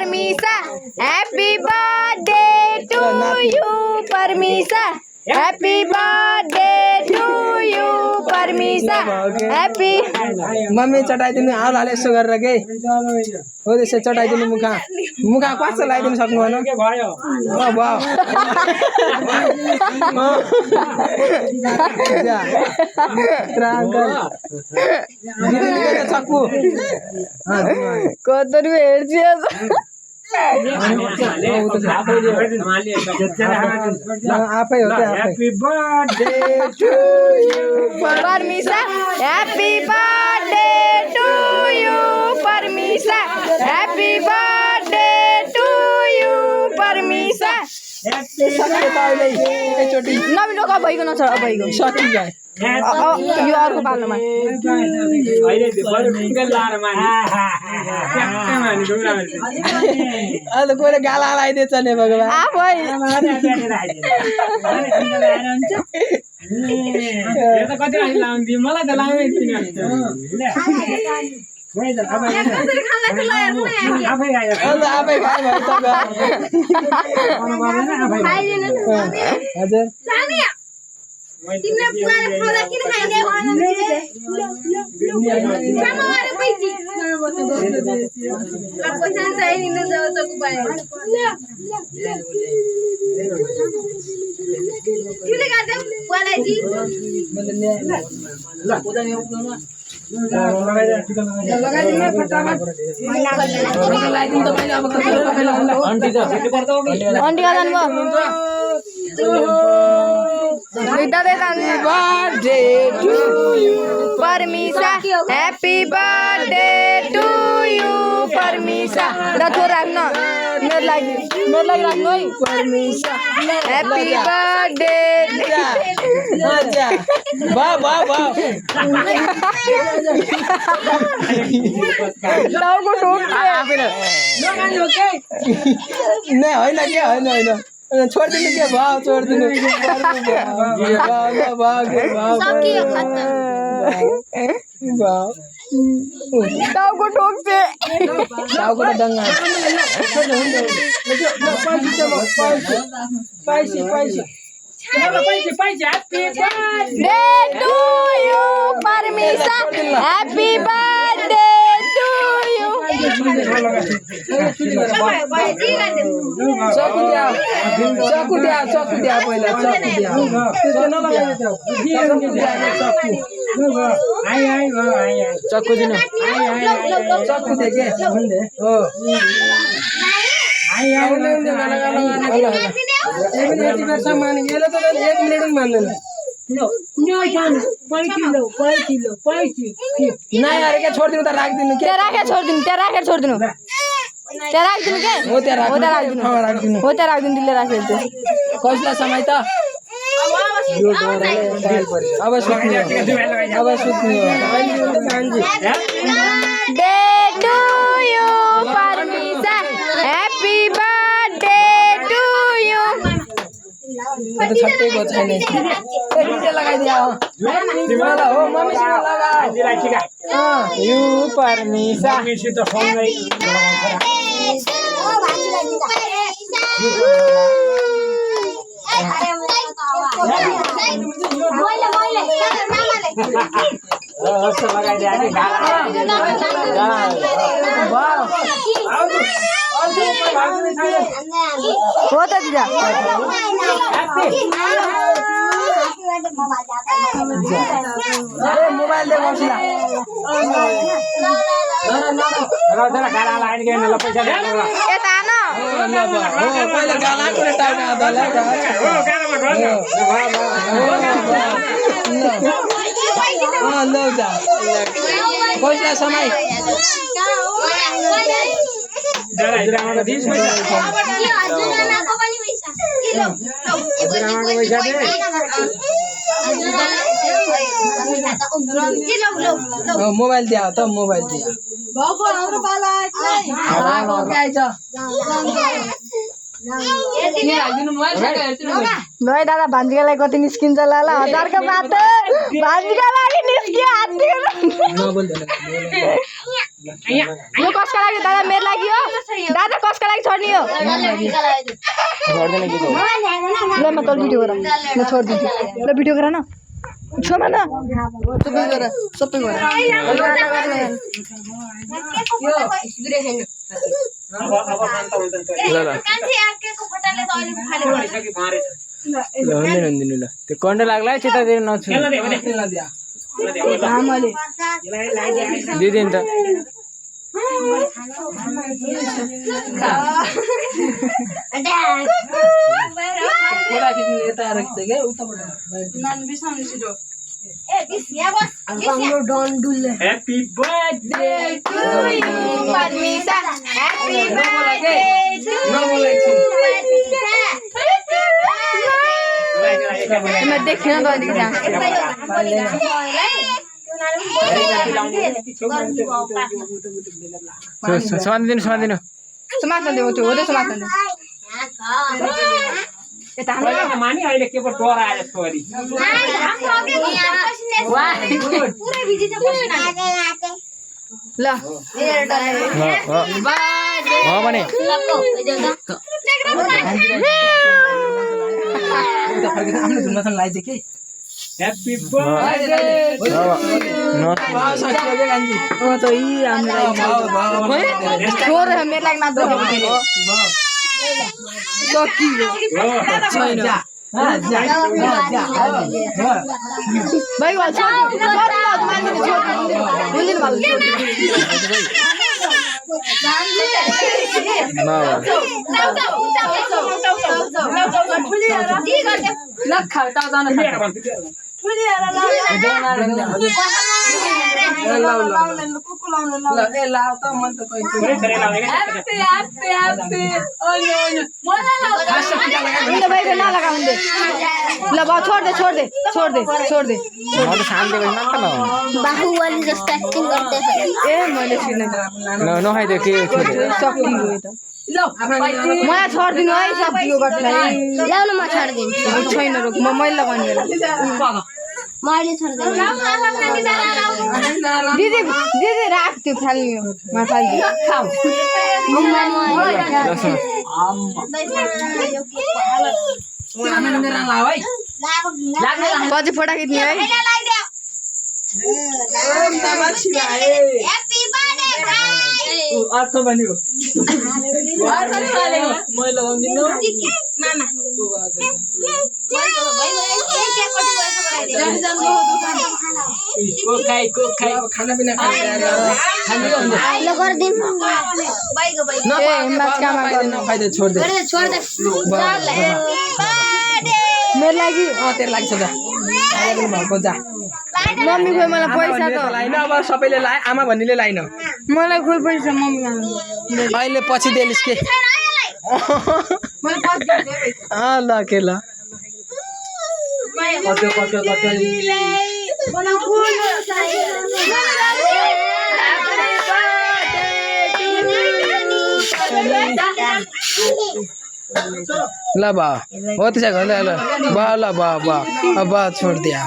Paramisa happy birthday to you Parmisa happy birthday to you Parmisa happy mummy चटाइदिनु हाल हाल यसो गरेर के हो त्यसो चटाइदिनु मुखा मुखा क्वास लगाइदिनु सक्नु भएन के भयो भयो चक्कु कतरी हेर्छु आफै हो क्या happy birthday to you Parmisa happy birthday to you Parmisa happy birthday to you Parmisa सक्यो त अहिले एकचोटि नबिलो कब भइगयो नछ भइगयो सकिन्छ यो अर्को पाल्नुमा अहिले बरु टिकल लाएर मानि ट्याक्कै मानि डुङ्गा मानि अहिले कोले गाला लगाइदिएछ नि भगवान आफै यो त कति राखी लाउँदै मलाई त लाउँदै थिएन आफै खायो अन्त आफै खायो हजुर तिमीले पुरानो खाँदा किन खाइने पैसा चाहिने जाउँछको पायो किन गाड्दै वालाजी आन्टी कहाँ जानुभयो birthday to you Parmisa happy birthday to you Parmisa ल थोर राख्न मेरो लागि राख्नु है परमिसा हैप्पी बर्थडे अच्छा बा बा बा टाउको ठोक्छ नै होइन के होइन होइन छोडिदिनु के भाउ छोडिदिनु टाउको ठोक्छ टाउको त डङ्गा day to you Parmisa happy birthday to you चक्कु दिया पहिला चक्कु दिनु चक्कु दे के हो सामान यसले त 1 मिनेट पनि मान्दैन नहीं यार क्या छोड़ दिनु त राखिदिनु के त्यहाँ राखेर छोडिदिनु त्यहाँ राखेर छोडिदिनु त्यहाँ राखिदिनु के हो त्यहाँ राखिदिनु हो त्यहाँ राखिदिनु दिले राखेर त्यो कसलाई समय त अब सुत्ने day to you Parmisa happy birthday to you तो छट्टै को छैन ए डीजे लगाइदिया हो तिमीलाई हो मम्मीसँग लगा यू परमिसा त सँगै हो त दिदा मोबाइल दे मसिला यता न पहिला गाला को टाउका दला ल जा पैसा समय मोबाइल दिया त मोबाइल दिया भाइ दादा भान्जीकालाई कति निस्किन्छ ल 1000 को बात भान्जीका लागि निस्कियो हातको यो कसको लागि दादा मेरो लागि हो दादा कसको छोड्ने हो गर्दैन के ल म तल भिडियो गर म छोड्दिन्छु ल भिडियो गर न छोमा न सबै गर अब शान्त हुन्छ नि ल ल कान्छी आकेको फोटाले त अहिले खाले सके मारे ल हुँदैन ल त्यो कन्ड लाग्ला त्यतातिर नछु खेल्न दे भने आमाले दिदिन त फोटा खिच्नु यता राख्छ के उताबाट ए बिस यहाँ बस happy birthday to you Parmisa happy birthday to म देख्न त अलिक जान्छ समातिदिनु समातिदिनु समात्न देऊ त्यो हो त्यो समात्न देऊ यता हाल्नु मानी अहिले के पो डराए जस्तो गरी पुरै भिजी चाहिँ बस्नु ल हो भने आफ्नो धुनमा त लाइदिए के ह्यापी बर्थडे त यी हामीलाई छोर मेरो लागि नाच्दै सकियो छैन भाइ वाल छोड बाहुबली जस्तो एक्टिङ गर्दै नखाइदियो के मलाई छोडिदिनु है सकियो ल्याउनु म छोडिदिन्छु छैन रोक म मैले लगाउने मैले छोडिदिन्छु दिदी दिदी राख त्यो फाल्ने पछि फोटा खिच्ने है अर्थ बन्यो मैले लगाउँदिनु खानापिना नखाइदियो छोडिदियो मेरो लागि तेरो लागि छ जा भएको जा मम्मी खोइ मलाई पैसा त लाइन अब सबैले लाए आमा भन्नेले लाइन मलाई खोइ पैसा मम्मी अहिले पछि देलिस् के ल के ल ल बा हो त्यसो ल बा ल बा बा अब छोड दिया